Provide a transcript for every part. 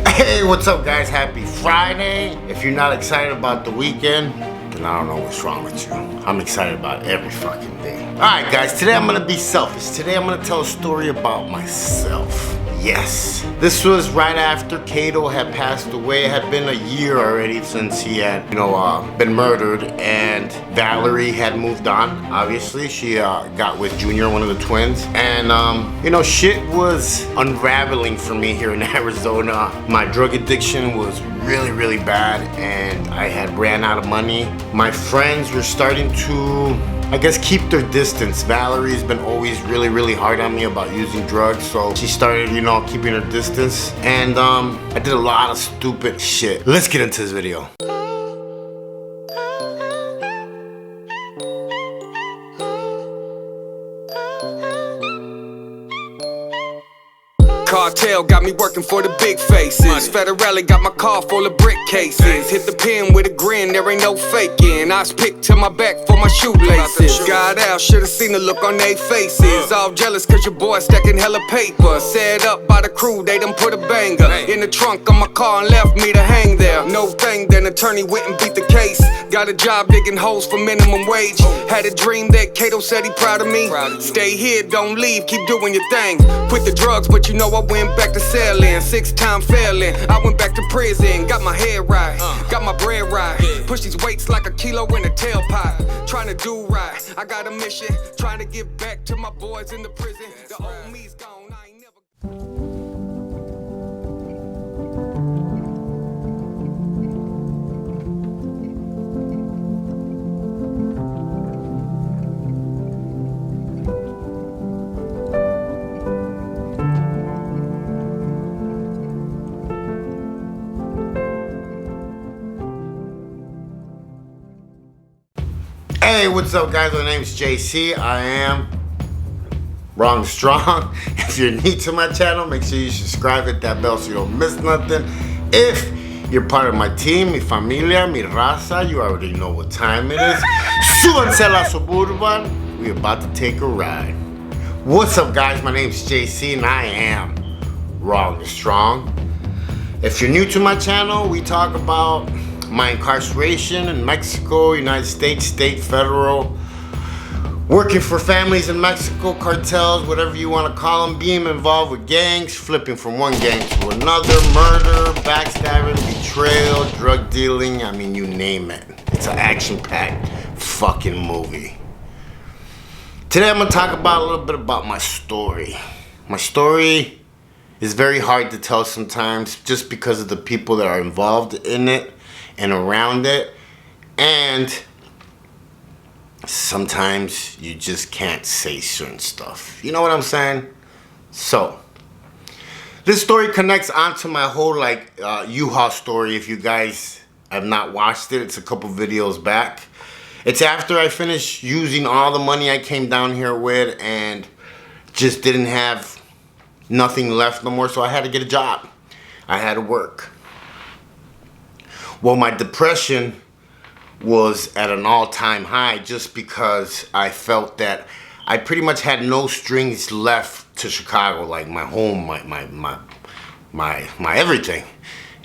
Hey, what's up guys? Happy Friday. If you're not excited about the weekend, then I don't know what's wrong with you. I'm excited about every fucking day. Alright guys, today I'm gonna be selfish. Today I'm gonna tell a story about myself. Yes. This was right after Cato had passed away. It had been a year already since he had, been murdered, and Valerie had moved on, obviously. She got with Junior, one of the twins. And, shit was unraveling for me here in Arizona. My drug addiction was really, really bad, and I had ran out of money. My friends were starting to, I guess, keep their distance. Valerie's been always really, really hard on me about using drugs, so she started, keeping her distance. And I did a lot of stupid shit. Let's get into this video. Cartel got me working for the big faces. Federale got my car full of brick cases. Hit the pen with a grin, there ain't no faking. I was picked to my back for my shoelaces. Got out, should've seen the look on their faces. All jealous cause your boy stacking hella paper. Set up by the crew, they done put a banger in the trunk of my car and left me to hang there. No thing, then attorney went and beat the case. Got a job digging holes for minimum wage. Had a dream that Cato said he proud of me. Stay here, don't leave, keep doing your thing. Quit the drugs, but I went back to selling, 6-time failing. I went back to prison, got my head right, got my bread right. Push these weights like a kilo in a tailpipe. Trying to do right, I got a mission. Trying to give back to my boys in the prison. The old me's gone, I ain't never. Hey, what's up guys? My name is JC. I am Wrong Strong. If you're new to my channel, make sure you subscribe, hit that bell so you don't miss nothing. If you're part of my team, mi familia, mi raza, you already know what time it is. Súbanse a la Suburban. We're about to take a ride. What's up guys? My name is JC and I am Wrong Strong. If you're new to my channel, we talk about my incarceration in Mexico, United States, state, federal, working for families in Mexico, cartels, whatever you want to call them, being involved with gangs, flipping from one gang to another, murder, backstabbing, betrayal, drug dealing, I mean, you name it. It's an action-packed fucking movie. Today I'm going to talk about a little bit about my story. My story is very hard to tell sometimes just because of the people that are involved in it and around it, and sometimes you just can't say certain stuff. You know what I'm saying? So this story connects onto my whole U-Haul story. If you guys have not watched it, it's a couple videos back. It's after I finished using all the money I came down here with and just didn't have nothing left no more, so I had to get a job. I had to work. Well, my depression was at an all-time high just because I felt that I pretty much had no strings left to Chicago, like my home, my everything.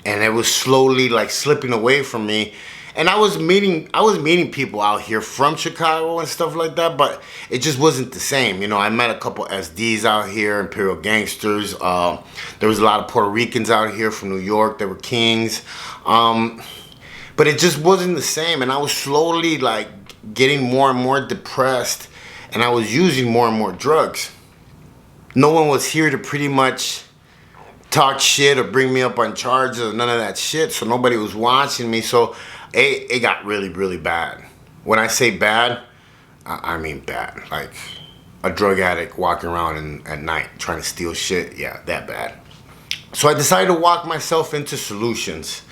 And it was slowly slipping away from me. And I was meeting people out here from Chicago and stuff like that, but it just wasn't the same. I met a couple SDs out here, Imperial Gangsters. There was a lot of Puerto Ricans out here from New York. They were kings. But it just wasn't the same, and I was slowly getting more and more depressed, and I was using more and more drugs. No one was here to pretty much talk shit or bring me up on charges or none of that shit, so nobody was watching me, so it got really, really bad. When I say bad, I mean bad. Like a drug addict walking around at night trying to steal shit, yeah, that bad. So I decided to walk myself into Solutions.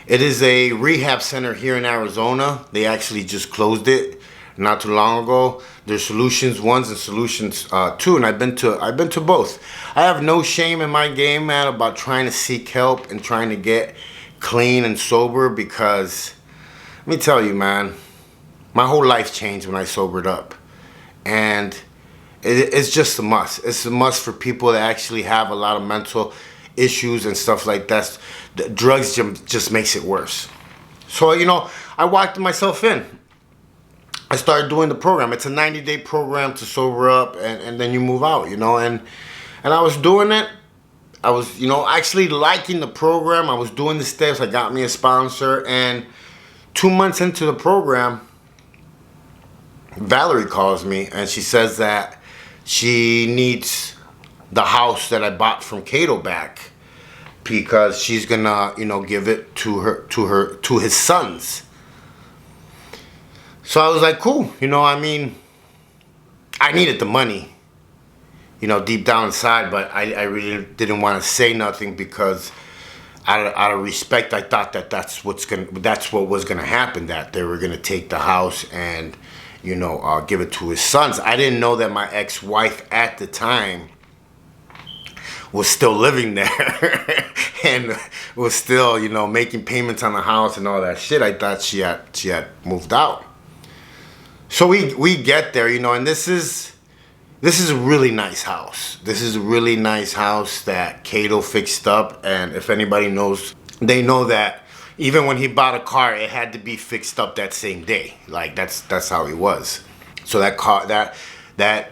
It is a rehab center here in Arizona. They actually just closed it not too long ago. There's Solutions 1 and Solutions 2, and I've been to both. I have no shame in my game, man, about trying to seek help and trying to get clean and sober, because let me tell you, man, my whole life changed when I sobered up. And it's just a must. It's a must for people that actually have a lot of mental issues and stuff like that, the drugs just makes it worse. So, you know, I walked myself in. I started doing the program. It's a 90-day program to sober up, and then you move out, you know. And I was doing it. I was, you know, actually liking the program. I was doing the steps. I got me a sponsor. And 2 months into the program, Valerie calls me, and she says that she needs the house that I bought from Cato back because she's gonna, you know, give it to his sons. So I was like, cool, you know, I mean, I needed the money, you know, deep down inside, but I really didn't want to say nothing because out of respect, I thought that that's what was gonna happen, that they were gonna take the house and, you know, give it to his sons. I didn't know that my ex-wife at the time was still living there and was still, you know, making payments on the house and all that shit. I thought she had moved out. So we get there, you know, and this is a really nice house. This is a really nice house that Cato fixed up, and if anybody knows, they know that even when he bought a car, it had to be fixed up that same day. Like that's how he was. So that car, that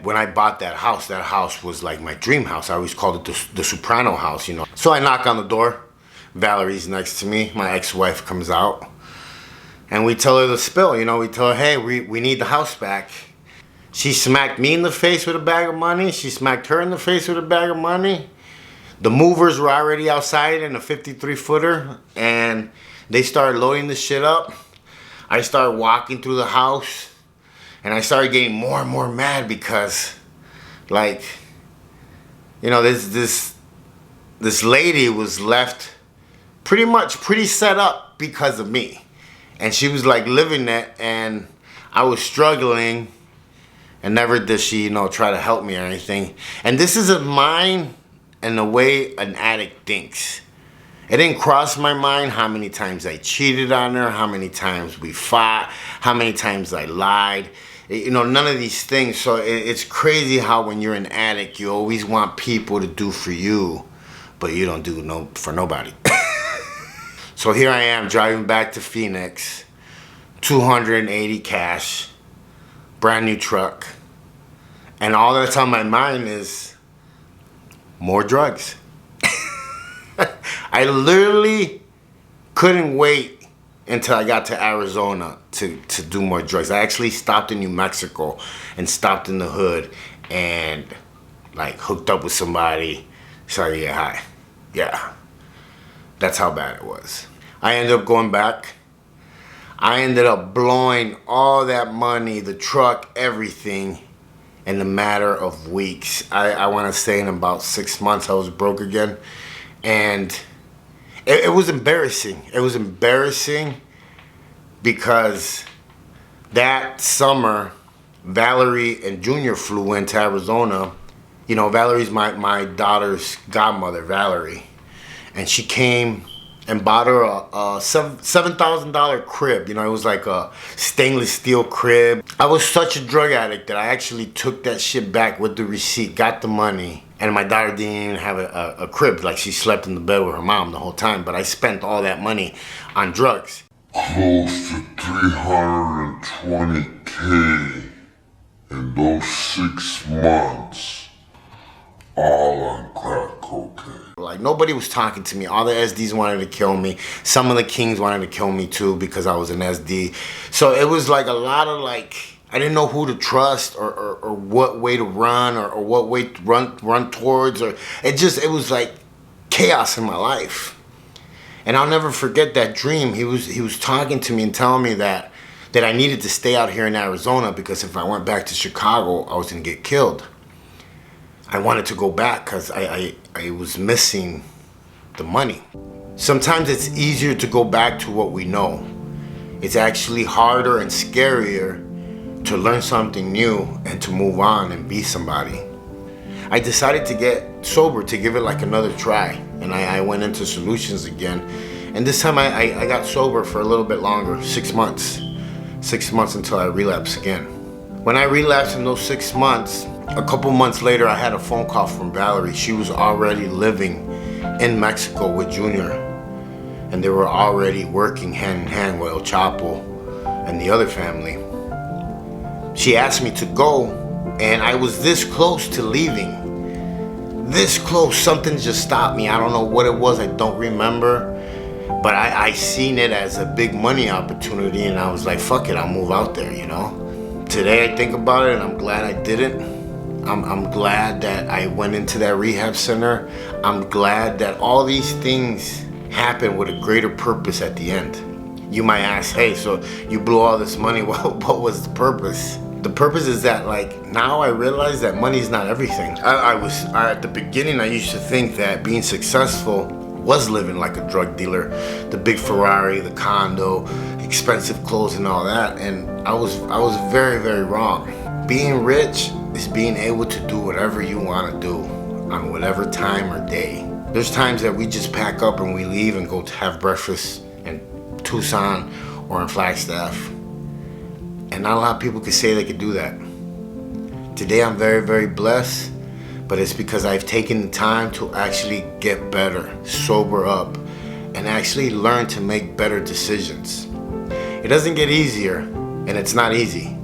when I bought that house was like my dream house. I always called it the Soprano house, you know. So I knock on the door. Valerie's next to me. My ex-wife comes out. And we tell her the spill, you know. We tell her, hey, we need the house back. She smacked me in the face with a bag of money. She smacked her in the face with a bag of money. The movers were already outside in a 53-footer. And they started loading the shit up. I started walking through the house. And I started getting more and more mad because, like, you know, this lady was left pretty set up because of me. And she was like living it, and I was struggling, and never did she, you know, try to help me or anything. And this isn't mine and the way an addict thinks. It didn't cross my mind how many times I cheated on her, how many times we fought, how many times I lied. You know, none of these things. So it's crazy how when you're an addict, you always want people to do for you, but you don't do for nobody. So here I am driving back to Phoenix, 280 cash, brand new truck, and all that's on my mind is more drugs. I literally couldn't wait until I got to Arizona to do more drugs. I actually stopped in New Mexico and stopped in the hood and like hooked up with somebody, started to get high. Yeah. That's how bad it was. I ended up going back. I ended up blowing all that money, the truck, everything, in a matter of weeks. I want to say in about 6 months I was broke again. And it was embarrassing. It was embarrassing because that summer, Valerie and Junior flew into Arizona. You know, Valerie's my daughter's godmother, Valerie. And she came and bought her a $7,000 crib. You know, it was like a stainless steel crib. I was such a drug addict that I actually took that shit back with the receipt, got the money, and my daughter didn't even have a crib. Like, she slept in the bed with her mom the whole time, but I spent all that money on drugs. Close to 320K in those 6 months, all on crack cocaine. Like, nobody was talking to me. All the SDs wanted to kill me. Some of the Kings wanted to kill me too because I was an SD. So it was like a lot of like, I didn't know who to trust or what way to run or what way to run towards. Or it was like chaos in my life. And I'll never forget that dream. He was talking to me and telling me that I needed to stay out here in Arizona because if I went back to Chicago, I was gonna get killed. I wanted to go back because I was missing the money. Sometimes it's easier to go back to what we know. It's actually harder and scarier to learn something new and to move on and be somebody. I decided to get sober, to give it like another try. And I went into solutions again. And this time I got sober for a little bit longer, 6 months. 6 months until I relapsed again. When I relapsed in those 6 months, a couple months later, I had a phone call from Valerie. She was already living in Mexico with Junior, and they were already working hand in hand with El Chapo and the other family. She asked me to go, and I was this close to leaving. This close, something just stopped me. I don't know what it was, I don't remember. But I seen it as a big money opportunity, and I was like, fuck it, I'll move out there, you know? Today I think about it, and I'm glad I didn't. I'm glad that I went into that rehab center. I'm glad that all these things happened with a greater purpose at the end. You might ask, hey, so you blew all this money, what was the purpose? The purpose is that, like, now I realize that money's not everything. At the beginning, I used to think that being successful was living like a drug dealer. The big Ferrari, the condo, expensive clothes and all that. And I was very, very wrong. Being rich is being able to do whatever you want to do on whatever time or day. There's times that we just pack up and we leave and go to have breakfast in Tucson or in Flagstaff. And not a lot of people can say they could do that. Today I'm very, very blessed, but it's because I've taken the time to actually get better, sober up, and actually learn to make better decisions. It doesn't get easier, and it's not easy.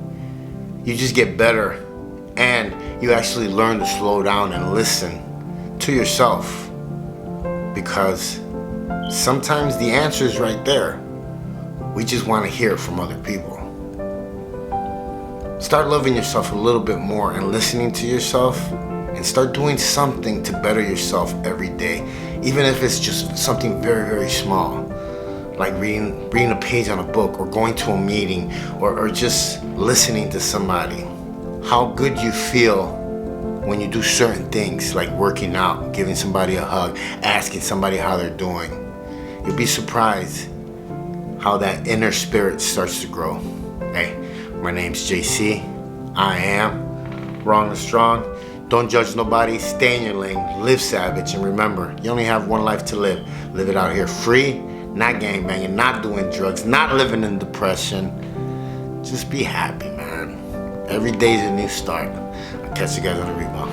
You just get better, and you actually learn to slow down and listen to yourself, because sometimes the answer is right there. We just want to hear it from other people. Start loving yourself a little bit more and listening to yourself, and start doing something to better yourself every day, even if it's just something very, very small, like reading a page on a book, or going to a meeting, or just listening to somebody. How good you feel when you do certain things, like working out, giving somebody a hug, asking somebody how they're doing. You'll be surprised how that inner spirit starts to grow. Hey, my name's JC. I am Wrong and Strong. Don't judge nobody, stay in your lane, live savage, and remember, you only have one life to live. Live it out here free, not gangbanging, not doing drugs, not living in depression. Just be happy, man. Every day's a new start. I'll catch you guys on the rebound.